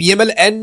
PMLN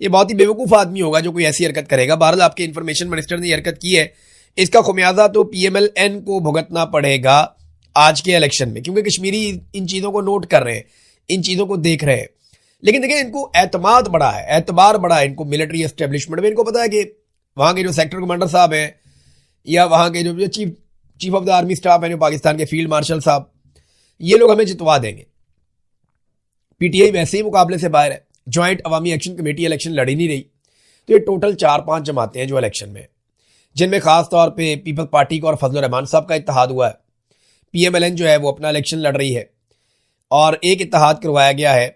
یہ بہت ہی بیوقوف آدمی ہوگا جو کوئی ایسی حرکت کرے گا. بہرحال آپ کے انفارمیشن منسٹر نے یہ حرکت کی ہے, اس کا خمیازہ تو پی ایم ایل این کو بھگتنا پڑے گا آج کے الیکشن میں, کیونکہ کشمیری ان چیزوں کو نوٹ کر رہے ہیں, ان چیزوں کو دیکھ رہے ہیں. لیکن دیکھیں ان کو اعتماد بڑا ہے, اعتبار بڑا ہے ان کو ملٹری اسٹیبلشمنٹ میں. ان کو پتا ہے کہ وہاں کے جو سیکٹر کمانڈر صاحب ہیں یا وہاں کے جو chief of the army staff ہیں, جو پاکستان کے فیلڈ مارشل صاحب, یہ لوگ ہمیں جتوا دیں گے. پی ٹی آئی ویسے ہی مقابلے سے باہر ہے, جوائنٹ عوامی ایکشن کمیٹی الیکشن لڑ ہی نہیں رہی. تو یہ ٹوٹل 4-5 جماعتیں ہیں جو الیکشن میں, جن میں خاص طور پہ پیپلز پارٹی کا اور فضل الرحمان صاحب کا اتحاد ہوا ہے. پی ایم ایل این جو ہے وہ اپنا الیکشن لڑ رہی ہے, اور ایک اتحاد کروایا گیا ہے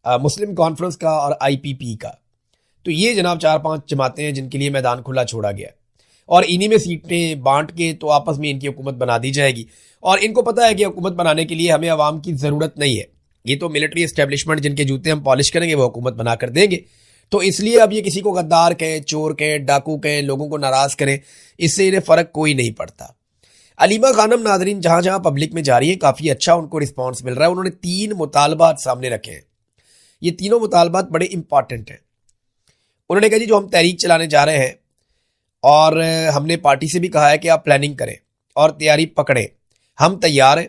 مسلم کانفرنس کا اور آئی پی پی کا. تو یہ جناب 4-5 جماعتیں ہیں جن کے لیے میدان کھلا چھوڑا گیا ہے, اور انہی میں سیٹیں بانٹ کے تو آپس میں ان کی حکومت بنا دی جائے گی. اور ان کو پتا ہے کہ حکومت بنانے کے لیے ہمیں عوام کی ضرورت نہیں ہے, یہ تو ملٹری اسٹیبلشمنٹ جن کے جوتے ہم پالش کریں گے وہ حکومت بنا کر دیں گے. تو اس لیے اب یہ کسی کو غدار کہیں, چور کہیں, ڈاکو کہیں, لوگوں کو ناراض کریں, اس سے انہیں فرق کوئی نہیں پڑتا. علیمہ خانم ناظرین جہاں جہاں پبلک میں جا رہی ہے کافی اچھا ان کو رسپانس مل رہا ہے. انہوں نے 3 مطالبات سامنے رکھے ہیں. یہ تینوں مطالبات بڑے امپارٹنٹ ہیں. انہوں نے کہا جی جو ہم تحریک چلانے جا رہے ہیں, اور ہم نے پارٹی سے بھی کہا ہے کہ آپ پلاننگ کریں اور تیاری پکڑیں, ہم تیار ہیں,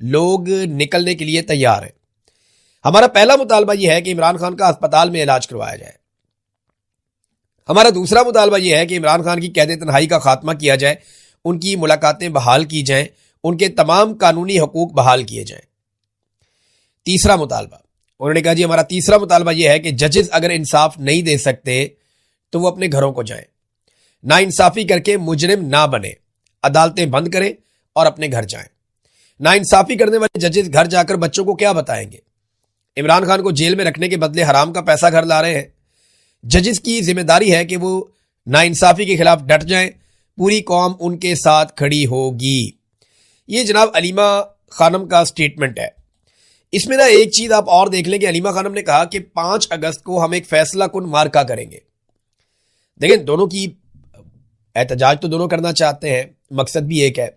لوگ نکلنے کے لیے تیار ہیں. ہمارا پہلا مطالبہ یہ ہے کہ عمران خان کا اسپتال میں علاج کروایا جائے. ہمارا دوسرا مطالبہ یہ ہے کہ عمران خان کی قید تنہائی کا خاتمہ کیا جائے, ان کی ملاقاتیں بحال کی جائیں, ان کے تمام قانونی حقوق بحال کیے جائیں. تیسرا مطالبہ انہوں نے کہا جی ہمارا تیسرا مطالبہ یہ ہے کہ ججز اگر انصاف نہیں دے سکتے تو وہ اپنے گھروں کو جائیں, نا انصافی کر کے مجرم نہ بنے, عدالتیں بند کریں اور اپنے گھر جائیں. نا انصافی کرنے والے ججز گھر جا کر بچوں کو کیا بتائیں گے؟ عمران خان کو جیل میں رکھنے کے بدلے حرام کا پیسہ گھر لا رہے ہیں. ججز کی ذمہ داری ہے کہ وہ ناانصافی کے خلاف ڈٹ جائیں, پوری قوم ان کے ساتھ کھڑی ہوگی. یہ جناب علیمہ خانم کا سٹیٹمنٹ ہے. اس میں ایک چیز آپ اور دیکھ لیں کہ علیمہ خانم نے کہا کہ 5 اگست کو ہم ایک فیصلہ کن مارکا کریں گے. دیکھیں دونوں کی احتجاج تو دونوں کرنا چاہتے ہیں, مقصد بھی ایک ہے.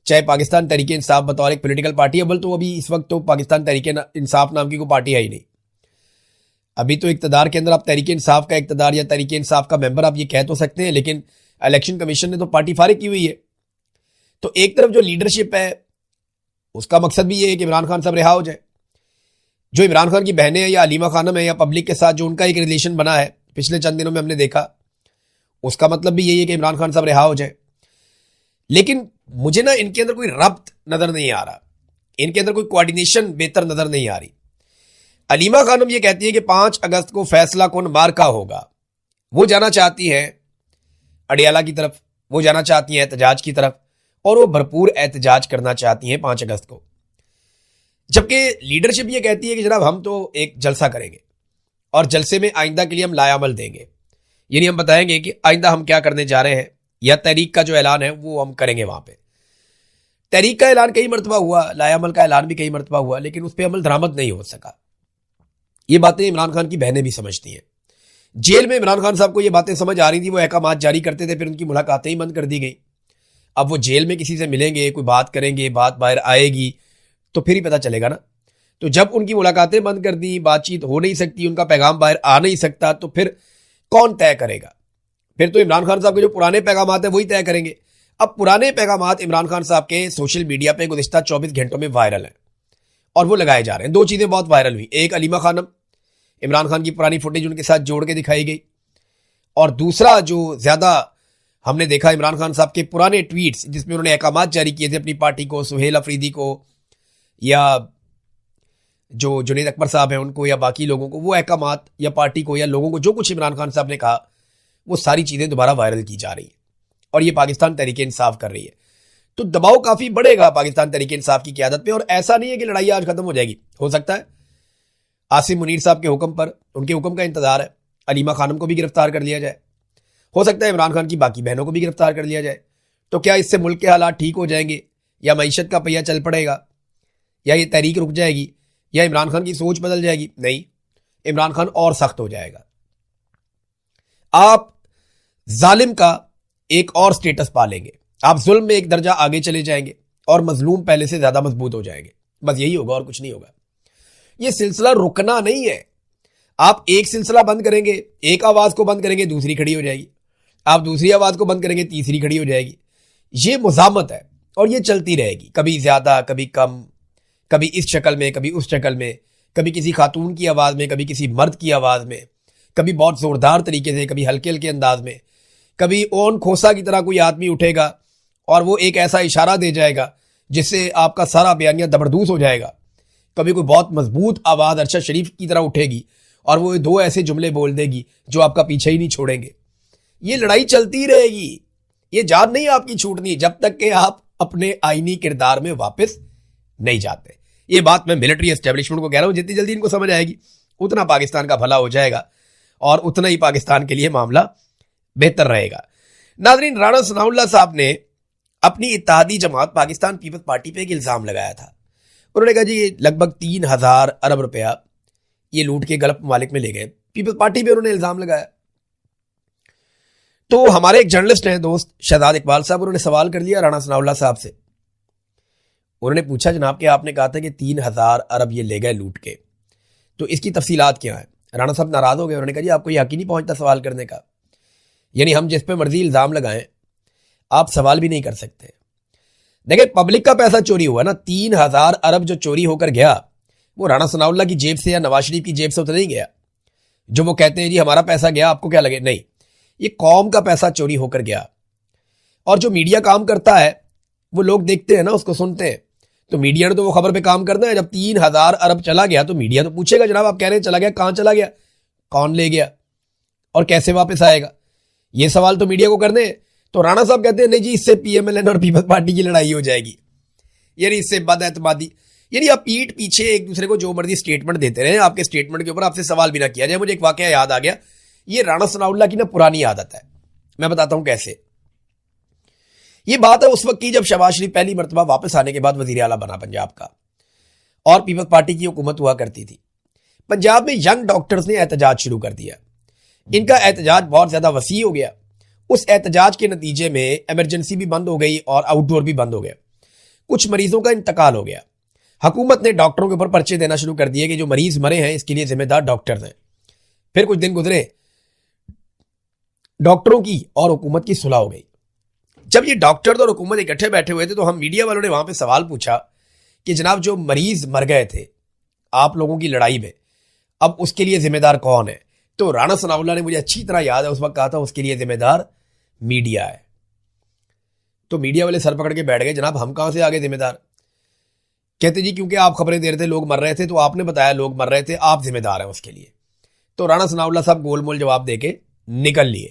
چاہے پاکستان تحریک انصاف بطور ایک پولیٹیکل پارٹی, اول تو ابھی اس وقت تو پاکستان تحریک انصاف نام کی کوئی پارٹی ہے ہی نہیں. ابھی تو اقتدار کے اندر آپ تحریک انصاف کا اقتدار یا تحریک انصاف کا ممبر آپ یہ کہہ تو سکتے ہیں, لیکن الیکشن کمیشن نے تو پارٹی فارغ کی ہوئی ہے. تو ایک طرف جو لیڈرشپ ہے اس کا مقصد بھی یہ ہے کہ عمران خان صاحب رہا ہو جائے. جو عمران خان کی بہنیں ہیں یا علیمہ خانم ہے یا پبلک کے ساتھ جو ان کا ایک ریلیشن بنا ہے پچھلے چند دنوں میں ہم نے دیکھا, اس کا مطلب بھی یہی ہے کہ عمران خان صاحب رہا ہو جائے. لیکن مجھے نا ان کے اندر کوئی ربط نظر نہیں آ رہا, ان کے اندر کوئی کوارڈینیشن بہتر نظر نہیں آ رہی. علیمہ خانم یہ کہتی ہے کہ 5 اگست کو فیصلہ کن مارکا ہوگا. وہ جانا چاہتی ہیں اڈیالہ کی طرف, وہ جانا چاہتی ہیں احتجاج کی طرف, اور وہ بھرپور احتجاج کرنا چاہتی ہیں 5 اگست کو. جبکہ لیڈرشپ یہ کہتی ہے کہ جناب ہم تو ایک جلسہ کریں گے اور جلسے میں آئندہ کے لیے ہم لائے عمل دیں گے, یعنی ہم بتائیں گے کہ آئندہ ہم کیا کرنے جا رہے ہیں, یا تحریک کا جو اعلان ہے وہ ہم کریں گے. وہاں پہ تحریک کا اعلان کئی مرتبہ ہوا, لائے عمل کا اعلان بھی کئی مرتبہ ہوا, لیکن اس پہ عمل درآمد نہیں ہو سکا. یہ باتیں عمران خان کی بہنیں بھی سمجھتی ہیں. جیل میں عمران خان صاحب کو یہ باتیں سمجھ آ رہی تھی, وہ احکامات جاری کرتے تھے, پھر ان کی ملاقاتیں ہی بند کر دی گئی. اب وہ جیل میں کسی سے ملیں گے, کوئی بات کریں گے, بات باہر آئے گی تو پھر ہی پتہ چلے گا نا. تو جب ان کی ملاقاتیں بند کر دی, بات چیت ہو نہیں سکتی, ان کا پیغام باہر آ نہیں سکتا, تو پھر کون طے کرے گا؟ پھر تو عمران خان صاحب کے جو پرانے پیغامات ہیں وہی طے کریں گے. اب پرانے پیغامات عمران خان صاحب کے سوشل میڈیا پہ گزشتہ 24 گھنٹوں میں وائرل ہیں اور وہ لگائے جا رہے ہیں. 2 چیزیں بہت وائرل ہوئی, ایک علیمہ خانم, عمران خان کی پرانی فوٹیج ان کے ساتھ جوڑ کے دکھائی گئی, اور دوسرا جو زیادہ ہم نے دیکھا عمران خان صاحب کے پرانے ٹویٹس جس میں انہوں نے احکامات جاری کیے تھے اپنی پارٹی کو, سہیل افریدی کو یا جو جنید اکبر صاحب ہیں ان کو یا باقی لوگوں کو, وہ احکامات یا پارٹی کو یا لوگوں کو جو کچھ عمران خان صاحب نے کہا وہ ساری چیزیں دوبارہ وائرل کی جا رہی ہیں, اور یہ پاکستان تحریک انصاف کر رہی ہے. تو دباؤ کافی بڑھے گا پاکستان تحریک انصاف کی قیادت پہ, اور ایسا نہیں ہے کہ لڑائی آج ختم ہو جائے گی. ہو سکتا ہے عاصم منیر صاحب کے حکم پر, ان کے حکم کا انتظار ہے, علیمہ خانم کو بھی گرفتار کر لیا جائے. ہو سکتا ہے عمران خان کی باقی بہنوں کو بھی گرفتار کر لیا جائے. تو کیا اس سے ملک کے حالات ٹھیک ہو جائیں گے, یا معیشت کا پہیہ چل پڑے گا, یا یہ تحریک رک جائے گی, یا عمران خان کی سوچ بدل جائے گی؟ نہیں, عمران خان اور سخت ہو جائے گا. آپ ظالم کا ایک اور سٹیٹس پا لیں گے, آپ ظلم میں ایک درجہ آگے چلے جائیں گے, اور مظلوم پہلے سے زیادہ مضبوط ہو جائیں گے. بس یہی ہوگا اور کچھ نہیں ہوگا. یہ سلسلہ رکنا نہیں ہے. آپ ایک سلسلہ بند کریں گے، ایک آواز کو بند کریں گے، دوسری کھڑی ہو جائے گی، آپ دوسری آواز کو بند کریں گے، تیسری کھڑی ہو جائے گی. یہ مزاحمت ہے اور یہ چلتی رہے گی، کبھی زیادہ کبھی کم، کبھی اس شکل میں کبھی اس شکل میں، کبھی کسی خاتون کی آواز میں کبھی کسی مرد کی آواز میں، کبھی بہت زوردار طریقے سے کبھی ہلکے ہلکے انداز میں، کبھی اون کھوسا کی طرح کوئی آدمی اٹھے گا اور وہ ایک ایسا اشارہ دے جائے گا جس سے آپ کا سارا بیانیہ زبردوز ہو جائے گا، کبھی کوئی بہت مضبوط آواز ارشد شریف کی طرح اٹھے گی اور وہ دو ایسے جملے بول دے گی جو آپ کا پیچھے ہی نہیں چھوڑیں گے. یہ لڑائی چلتی رہے گی، یہ جان نہیں آپ کی چھوٹنی جب تک کہ آپ اپنے آئینی کردار میں واپس نہیں جاتے. یہ بات میں ملٹری اسٹیبلشمنٹ کو کہہ رہا ہوں، جتنی جلدی ان کو سمجھ آئے گی اتنا پاکستان کا بھلا ہو جائے گا اور اتنا ہی پاکستان کے لیے معاملہ بہتر رہے گا. ناظرین، رانا ثناء اللہ صاحب نے اپنی اتحادی جماعت پاکستان پیپلز پارٹی پہ ایک الزام لگایا تھا. انہوں نے کہا جی یہ لگ بھگ 3000 ارب روپیہ یہ لوٹ کے گلف ممالک میں لے گئے. پیپلز پارٹی پہ انہوں نے الزام لگایا. تو ہمارے ایک جرنلسٹ ہیں دوست شہزاد اقبال صاحب، انہوں نے سوال کر لیا رانا ثناء اللہ صاحب سے. انہوں نے پوچھا جناب کہ آپ نے کہا تھا کہ 3000 ارب یہ لے گئے لوٹ کے، تو اس کی تفصیلات کیا ہیں؟ رانا صاحب ناراض ہو گئے. انہوں نے کہا جی آپ کو یہ حق ہی نہیں پہنچتا سوال کرنے کا، یعنی ہم جس پہ مرضی الزام لگائیں آپ سوال بھی نہیں کر سکتے. دیکھیں پبلک کا پیسہ چوری ہوا نا، 3000 ارب جو چوری ہو کر گیا وہ رانا ثناء اللہ کی جیب سے یا نواز شریف کی جیب سے تو نہیں گیا جو وہ کہتے ہیں جی ہمارا پیسہ گیا آپ کو کیا لگے. نہیں، یہ قوم کا پیسہ چوری ہو کر گیا. اور جو میڈیا کام کرتا ہے وہ لوگ دیکھتے ہیں نا، اس کو سنتے ہیں. تو میڈیا نے تو وہ خبر پہ کام کرنا ہے. جب 3000 ارب چلا گیا تو میڈیا تو پوچھے گا جناب آپ کہہ رہے ہیں چلا گیا، کہاں چلا گیا، کون لے گیا اور کیسے واپس آئے گا؟ یہ سوال تو میڈیا کو کرنے ہیں. تو رانا صاحب کہتے ہیں نہیں جی اس سے پی ایم ایل این اور پیپلز پارٹی کی لڑائی ہو جائے گی، یعنی اس سے بد اعتمادی، یعنی آپ پیٹ پیچھے ایک دوسرے کو جو مرضی سٹیٹمنٹ دیتے رہے، آپ کے سٹیٹمنٹ کے اوپر آپ سے سوال بھی نہ کیا جائے. مجھے ایک واقعہ یاد آ گیا، یہ رانا ثناء اللہ کی نا پرانی عادت ہے، میں بتاتا ہوں کیسے. یہ بات ہے اس وقت کی جب شہباز شریف پہلی مرتبہ واپس آنے کے بعد وزیر اعلیٰ بنا پنجاب کا اور پیپلز پارٹی کی حکومت ہوا کرتی تھی. پنجاب میں ینگ ڈاکٹرز نے احتجاج شروع کر دیا. ان کا احتجاج بہت زیادہ وسیع ہو گیا. اس احتجاج کے نتیجے میں ایمرجنسی بھی بند ہو گئی اور آؤٹ ڈور بھی بند ہو گیا. کچھ مریضوں کا انتقال ہو گیا. حکومت نے ڈاکٹروں کے اوپر پرچے دینا شروع کر دیے کہ جو مریض مرے ہیں اس کے لیے ذمہ دار ڈاکٹرز ہیں. پھر کچھ دن گزرے، ڈاکٹروں کی اور حکومت کی صلح ہو گئی. جب یہ ڈاکٹر اور حکومت اکٹھے بیٹھے ہوئے تھے تو ہم میڈیا والوں نے وہاں پہ سوال پوچھا کہ جناب جو مریض مر گئے تھے آپ لوگوں کی لڑائی میں، اب اس کے لیے ذمہ دار کون ہے؟ تو رانا ثناء اللہ نے، مجھے اچھی طرح یاد ہے اس وقت کہا تھا اس کے لیے ذمہ دار میڈیا ہے. تو میڈیا والے سر پکڑ کے بیٹھ گئے، جناب ہم کہاں سے آگے ذمہ دار؟ کہتے جی کیونکہ آپ خبریں دے رہے تھے لوگ مر رہے تھے تو آپ نے بتایا لوگ مر رہے تھے، آپ ذمہ دار ہیں اس کے لیے. تو رانا ثناء اللہ صاحب گول مول جواب دے کے نکل لیے.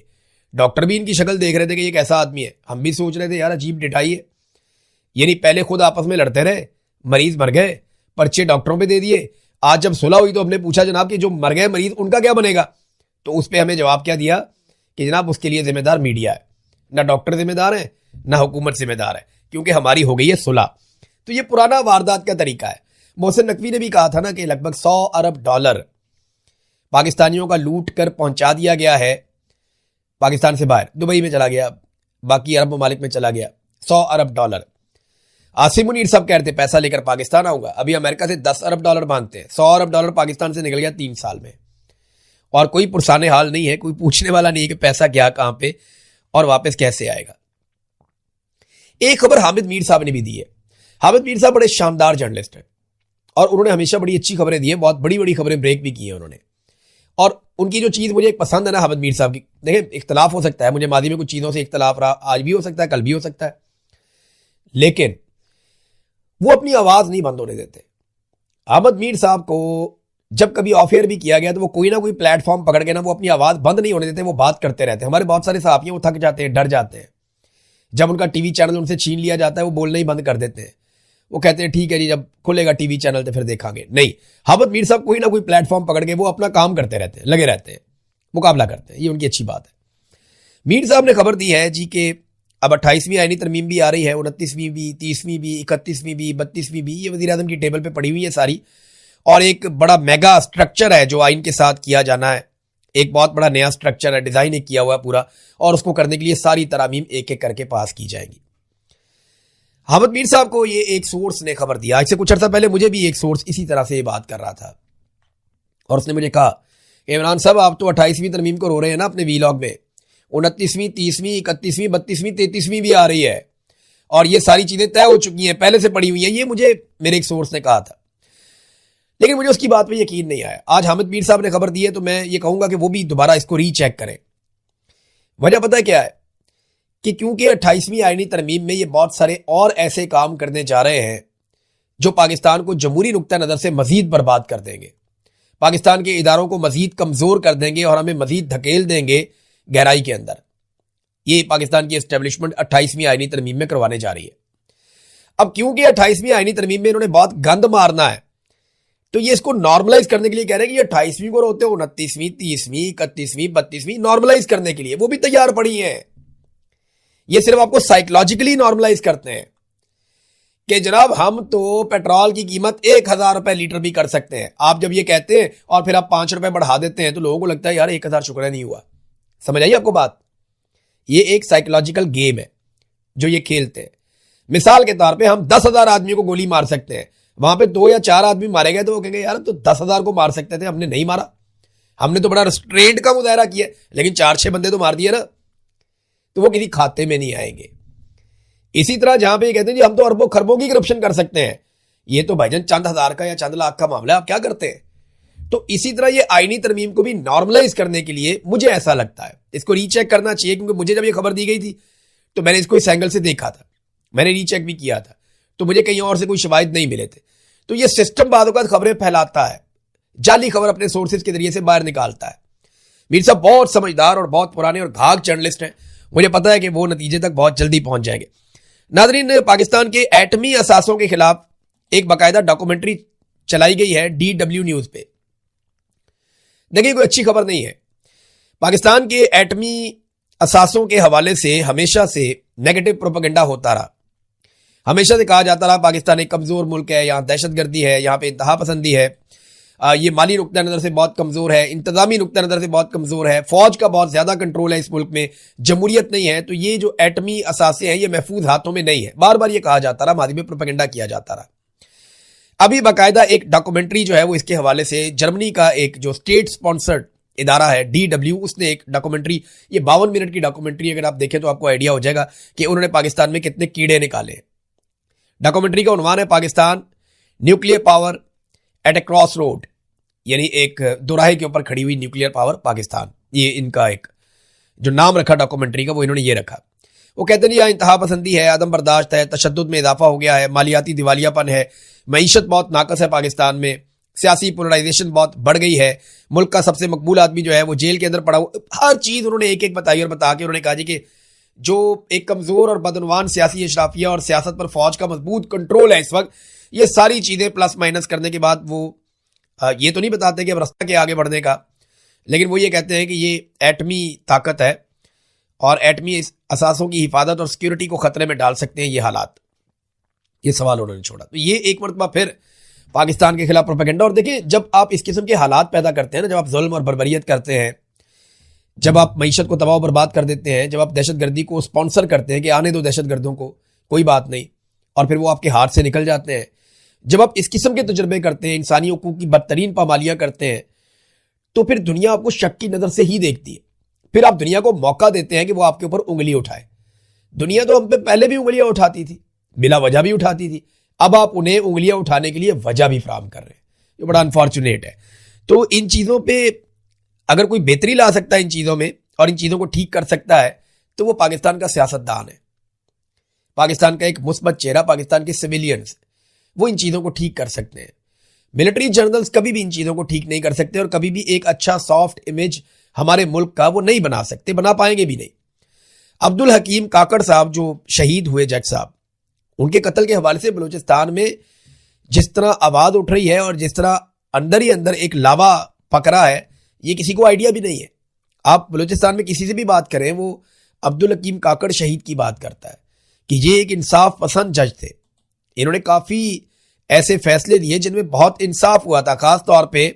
ڈاکٹر بھی ان کی شکل دیکھ رہے تھے کہ یہ کیسا آدمی ہے. ہم بھی سوچ رہے تھے یار عجیب ڈٹائی ہے، یعنی پہلے خود آپس میں لڑتے رہے، مریض مر گئے، پرچے ڈاکٹروں پہ دے دیے. آج جب صلح ہوئی تو ہم نے پوچھا جناب کہ جو مر گئے مریض ان کا کیا بنے گا؟ تو اس پہ ہمیں جواب کیا دیا کہ جناب اس کے لیے ذمہ دار میڈیا ہے، نہ ڈاکٹر ذمہ دار ہیں نہ حکومت ذمہ دار ہے، کیونکہ ہماری ہو گئی ہے صلح. تو یہ پرانا واردات کا طریقہ ہے. محسن نقوی نے بھی کہا تھا نا کہ لگ بھگ 100 ارب ڈالر پاکستانیوں کا لوٹ کر پہنچا دیا گیا ہے پاکستان سے باہر. دبئی میں چلا گیا، باقی عرب ممالک میں چلا گیا. 100 ارب ڈالر. عاصم منیر صاحب کہہ رہے تھے پیسہ لے کر پاکستان آؤں گا، ابھی امریکہ سے 10 ارب ڈالر باندھتے ہیں. 100 ارب ڈالر پاکستان سے نکل گیا 3 سال میں، اور کوئی پرسانے حال نہیں ہے، کوئی پوچھنے والا نہیں ہے کہ پیسہ کیا کہاں پہ اور واپس کیسے آئے گا. ایک خبر حامد میر صاحب نے بھی دی ہے. حامد میر صاحب بڑے شاندار جرنلسٹ ہیں اور انہوں نے ہمیشہ بڑی اچھی خبریں دی ہیں، بہت بڑی بڑی خبریں بریک بھی کی ہیں انہوں نے. اور ان کی جو چیز مجھے ایک پسند ہے نا حامد میر صاحب کی، دیکھیں اختلاف ہو سکتا ہے، مجھے ماضی میں کچھ چیزوں سے اختلاف رہا، آج بھی ہو سکتا ہے، کل بھی ہو سکتا ہے، لیکن وہ اپنی آواز نہیں بند ہونے دیتے. حامد میر صاحب کو جب کبھی آف ایئر بھی کیا گیا تو وہ کوئی نہ کوئی پلیٹ فارم پکڑ کے نا وہ اپنی آواز بند نہیں ہونے دیتے، وہ بات کرتے رہتے ہیں. ہمارے بہت سارے صحافی ہیں وہ تھک جاتے ہیں، ڈر جاتے ہیں، جب ان کا ٹی وی چینل ان سے چھین لیا جاتا ہے وہ بولنا ہی بند کر دیتے ہیں. وہ کہتے ہیں ٹھیک ہے جی جب کھلے گا ٹی وی چینل تو پھر دیکھیں گے. نہیں، حامد میر صاحب کوئی نہ کوئی پلیٹ فارم پکڑ کے وہ اپنا کام کرتے رہتے ہیں، لگے رہتے ہیں، مقابلہ کرتے ہیں. یہ ان کی اچھی بات ہے. میر صاحب نے خبر دی ہے جی کہ اب 28ویں آئینی ترمیم بھی آ رہی ہے، 29ویں بھی، 30ویں بھی، 31ویں بھی، 32ویں بھی. یہ وزیر اعظم کی ٹیبل پہ پڑی ہوئی ہے ساری، اور ایک بڑا میگا سٹرکچر ہے جو آئین کے ساتھ کیا جانا ہے. ایک بہت بڑا نیا سٹرکچر ہے، ڈیزائن ایک کیا ہوا ہے پورا، اور اس کو کرنے کے لیے ساری ترامیم ایک ایک کر کے پاس کی جائیں گی. حامد میر صاحب کو یہ ایک سورس نے خبر دیا. آج سے کچھ عرصہ پہلے مجھے بھی ایک سورس اسی طرح سے یہ بات کر رہا تھا، اور اس نے مجھے کہا عمران صاحب آپ تو 28ویں ترمیم کو رو رہے ہیں نا اپنے ویلاگ میں, 29ویں, 30ویں, 31ویں, 32ویں, 33ویں بھی آ رہی ہے, اور یہ ساری چیزیں طے ہو چکی ہیں, پہلے سے پڑی ہوئی ہیں. یہ مجھے میرے ایک سورس نے کہا تھا, لیکن مجھے اس کی بات پہ یقین نہیں آیا. آج حامد میر صاحب نے خبر دی ہے تو میں یہ کہوں گا کہ وہ بھی دوبارہ اس کو ری چیک کریں. وجہ پتہ ہے کیا ہے کہ کیونکہ 28ویں آئینی ترمیم میں یہ بہت سارے اور ایسے کام کرنے جا رہے ہیں جو پاکستان کو جمہوری نقطہ نظر سے مزید برباد کر دیں گے, پاکستان کے اداروں کو مزید کمزور کر دیں گے اور ہمیں مزید دھکیل دیں گے گہرائی کے اندر. یہ پاکستان کی اسٹیبلشمنٹ 28ویں آئینی ترمیم میں کروانے جا رہی ہے. اب کیونکہ 28ویں آئینی ترمیم میں انہوں نے بہت گند مارنا ہے تو یہ اس کو نارملائز کرنے کے لیے کہہ رہے ہیں کہ یہ 28ویں کو روتے ہو, 29ویں, 30ویں, 31ویں, 32ویں نارملائز کرنے کے لیے وہ بھی تیار پڑی ہیں. یہ صرف آپ کو سائیکولوجیکلی نارملائز کرتے ہیں کہ جناب ہم تو پیٹرول کی قیمت 1000 روپے لیٹر بھی کر سکتے ہیں. آپ جب یہ کہتے ہیں اور پھر آپ 5 روپے بڑھا دیتے ہیں تو لوگوں کو لگتا ہے یار 1000 شکر نہیں ہوا. سمجھ آئیے آپ کو بات؟ یہ ایک سائیکولوجیکل گیم ہے جو یہ کھیلتے ہیں. مثال کے طور پہ ہم 10,000 آدمیوں کو گولی مار سکتے ہیں, وہاں پہ 2 یا 4 آدمی مارے گئے تو وہ کہیں گے یار تو 10,000 کو مار سکتے تھے, ہم نے نہیں مارا, ہم نے تو بڑا ریسٹرینٹ کا مظاہرہ کیا, لیکن 4-6 بندے تو مار دیے نا, تو وہ کسی کھاتے میں نہیں آئیں گے. اسی طرح جہاں پہ یہ کہتے ہیں جی ہم تو اربوں خربوں کی کرپشن کر سکتے ہیں, یہ تو بھائی جان چند ہزار کا یا چند لاکھ کا معاملہ ہے, آپ کیا کرتے ہیں؟ تو اسی طرح یہ آئینی ترمیم کو بھی نارملائز کرنے کے لیے مجھے ایسا لگتا ہے اس کو ری چیک کرنا چاہیے, کیونکہ مجھے جب یہ خبر دی گئی تھی تو میں نے اس کو اس اینگل سے دیکھا تھا, میں نے ری چیک بھی کیا تھا, تو مجھے کہیں اور سے کوئی شواہد نہیں ملے تھے. تو یہ سسٹم بعد اوقات خبریں پھیلاتا ہے, جعلی خبر اپنے سورسز کے ذریعے سے باہر نکالتا ہے. میر صاحب بہت سمجھدار اور بہت پرانے اور گھاگ جرنلسٹ ہیں, مجھے پتا ہے کہ وہ نتیجے تک بہت جلدی پہنچ جائیں گے. ناظرین, پاکستان کے ایٹمی اثاثوں کے خلاف ایک باقاعدہ ڈاکومنٹری چلائی گئی ہے DW نیوز پہ. دیکھیں کوئی اچھی خبر نہیں ہے. پاکستان کے ایٹمی اثاثوں کے حوالے سے ہمیشہ سے نیگیٹو پروپیگنڈا ہوتا رہا, ہمیشہ سے کہا جاتا رہا پاکستان ایک کمزور ملک ہے, یہاں دہشت گردی ہے, یہاں پہ انتہا پسندی ہے, یہ مالی نقطہ نظر سے بہت کمزور ہے, انتظامی نقطہ نظر سے بہت کمزور ہے, فوج کا بہت زیادہ کنٹرول ہے اس ملک میں, جمہوریت نہیں ہے, تو یہ جو ایٹمی اثاثے ہیں یہ محفوظ ہاتھوں میں نہیں ہے. بار بار یہ کہا جاتا رہا, ماضی میں پروپیگنڈا کیا جاتا رہا. ابھی باقاعدہ ایک ڈاکومنٹری جو ہے وہ اس کے حوالے سے جرمنی کا ایک جو اسٹیٹ سپانسرڈ ادارہ ہے DW, اس نے ایک ڈاکومنٹری, یہ 52 منٹ کی ڈاکومنٹری, اگر آپ دیکھیں تو آپ کو آئیڈیا ہو جائے گا کہ انہوں نے پاکستان میں کتنے کیڑے نکالے. ڈاکومنٹری کا عنوان ہے Pakistan nuclear power at a cross road, یعنی ایک دوراہے کے اوپر کھڑی ہوئی نیوکلیئر پاور پاکستان. یہ ان کا ایک جو نام رکھا ڈاکومنٹری کا وہ انہوں نے یہ رکھا. وہ کہتے ہیں یہاں انتہا پسندی ہے, عدم برداشت ہے, تشدد میں اضافہ ہو گیا ہے, مالیاتی دیوالیہ پن ہے, معیشت بہت ناقص ہے پاکستان میں, سیاسی پولرائزیشن بہت بڑھ گئی ہے, ملک کا سب سے مقبول آدمی جو ہے وہ جیل کے اندر پڑا ہوا. ہر چیز انہوں نے ایک ایک بتائی اور بتا کے انہوں نے کہا جی کہ جو ایک کمزور اور بدعنوان سیاسی اشرافیہ اور سیاست پر فوج کا مضبوط کنٹرول ہے اس وقت, یہ ساری چیزیں پلس مائنس کرنے کے بعد وہ یہ تو نہیں بتاتے کہ اب رستہ کے آگے بڑھنے کا, لیکن وہ یہ کہتے ہیں کہ یہ ایٹمی طاقت ہے اور ایٹمی اثاثوں کی حفاظت اور سیکیورٹی کو خطرے میں ڈال سکتے ہیں یہ حالات. یہ سوال انہوں نے چھوڑا. تو یہ ایک مرتبہ پھر پاکستان کے خلاف پروپیگنڈا. اور دیکھیں جب آپ اس قسم کے حالات پیدا کرتے ہیں نا, جب آپ ظلم اور بربریت کرتے ہیں, جب آپ معیشت کو تباہ و برباد کر دیتے ہیں, جب آپ دہشت گردی کو سپانسر کرتے ہیں کہ آنے دو دہشت گردوں کو, کوئی بات نہیں, اور پھر وہ آپ کے ہاتھ سے نکل جاتے ہیں, جب آپ اس قسم کے تجربے کرتے ہیں, انسانی حقوق کی بدترین پامالیاں کرتے ہیں, تو پھر دنیا آپ کو شک کی نظر سے ہی دیکھتی ہے. پھر آپ دنیا کو موقع دیتے ہیں کہ وہ آپ کے اوپر انگلی اٹھائے. دنیا تو ہم پہ پہلے بھی انگلیاں اٹھاتی تھی, بلا وجہ بھی اٹھاتی تھی, اب آپ انہیں انگلیاں اٹھانے کے لیے وجہ بھی فراہم کر رہے ہیں, یہ بڑا انفارچونیٹ ہے. تو ان چیزوں پہ اگر کوئی بہتری لا سکتا ہے ان چیزوں میں اور ان چیزوں کو ٹھیک کر سکتا ہے تو وہ پاکستان کا سیاستدان ہے, پاکستان کا ایک مثبت چہرہ, پاکستان کے سویلینز, وہ ان چیزوں کو ٹھیک کر سکتے ہیں. ملٹری جنرلز کبھی بھی ان چیزوں کو ٹھیک نہیں کر سکتے اور کبھی بھی ایک اچھا سافٹ امیج ہمارے ملک کا وہ نہیں بنا سکتے, بنا پائیں گے بھی نہیں. عبدالحکیم کاکڑ صاحب جو شہید ہوئے جج صاحب, ان کے قتل کے حوالے سے بلوچستان میں جس طرح آواز اٹھ رہی ہے اور جس طرح اندر ہی اندر ایک لاوا پکڑا ہے, یہ کسی کو آئیڈیا بھی نہیں ہے. آپ بلوچستان میں کسی سے بھی بات کریں, وہ عبدالحکیم کاکڑ شہید کی بات کرتا ہے کہ یہ ایک انصاف پسند جج تھے, انہوں نے کافی ایسے فیصلے دیے جن میں بہت انصاف ہوا تھا. خاص طور پہ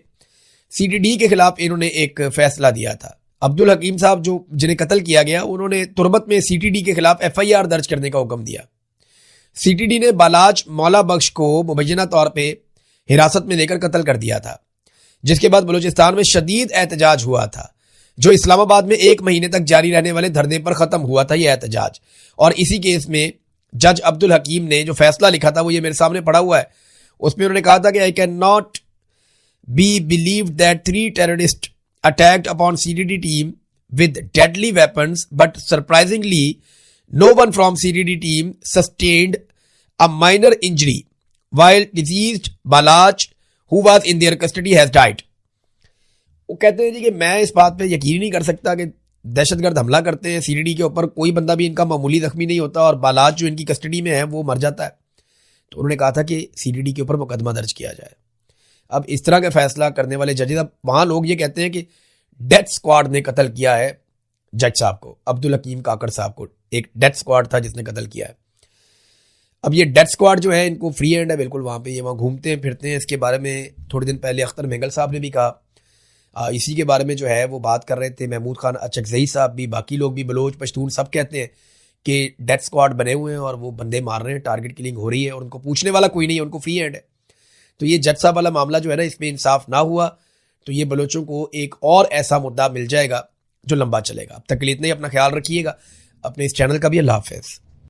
CTD کے خلاف انہوں نے ایک فیصلہ دیا تھا. عبدالحکیم صاحب جو جنہیں قتل کیا گیا, انہوں نے تربت میں CTD کے خلاف FIR درج کرنے کا حکم دیا. CTD نے بالاج مولا بخش کو مبینہ طور پہ حراست میں لے کر قتل کر دیا تھا, جس کے بعد بلوچستان میں شدید احتجاج ہوا تھا، جو اسلام آباد میں 1 مہینے تک جاری رہنے والے دھرنے پر ختم ہوا تھا یہ احتجاج۔ اور اسی کیس میں جج عبدالحکیم نے جو فیصلہ لکھا تھا وہ یہ میرے سامنے پڑا ہوا ہے، اس میں انہوں نے کہا تھا کہ I cannot be believed that 3 terrorists attacked upon CDD team with deadly weapons, but surprisingly no one from CDD team sustained a minor injury, while deceased Balaj, who was in their custody, has died. وہ کہتے ہیں جی کہ میں اس بات پہ یقین نہیں کر سکتا کہ دہشت گرد حملہ کرتے ہیں CDD کے اوپر، کوئی بندہ بھی ان کا معمولی زخمی نہیں ہوتا اور بالاج جو ان کی کسٹڈی میں ہے وہ مر جاتا ہے۔ تو انہوں نے کہا تھا کہ CDD کے اوپر مقدمہ درج کیا جائے۔ اب اس طرح کا فیصلہ کرنے والے ججز، اب وہاں لوگ یہ کہتے ہیں کہ ڈیتھ سکواڈ نے قتل کیا ہے جج صاحب کو، عبدالحکیم کاکڑ صاحب کو، ایک ڈیتھ سکواڈ تھا جس نے قتل کیا ہے۔ اب یہ ڈیتھ سکواڈ جو ہے ان کو فری ہینڈ ہے بالکل، وہاں پہ یہ وہاں گھومتے ہیں پھرتے ہیں۔ اس کے بارے میں تھوڑے دن پہلے اختر مینگل صاحب نے بھی کہا، اسی کے بارے میں جو ہے وہ بات کر رہے تھے محمود خان اچکزئی صاحب بھی، باقی لوگ بھی، بلوچ پشتون سب کہتے ہیں کہ ڈیتھ سکواڈ بنے ہوئے ہیں اور وہ بندے مار رہے ہیں، ٹارگٹ کلنگ ہو رہی ہے اور ان کو پوچھنے والا کوئی نہیں ہے، ان کو فری ہینڈ ہے۔ تو یہ جج صاحب والا معاملہ جو ہے نا، اس میں انصاف نہ ہوا تو یہ بلوچوں کو ایک اور ایسا مدعا مل جائے گا جو لمبا چلے گا۔ اب تک کے لیے اتنا ہی، اپنا خیال رکھیے گا، اپنے اس چینل کا بھی۔ اللہ حافظ۔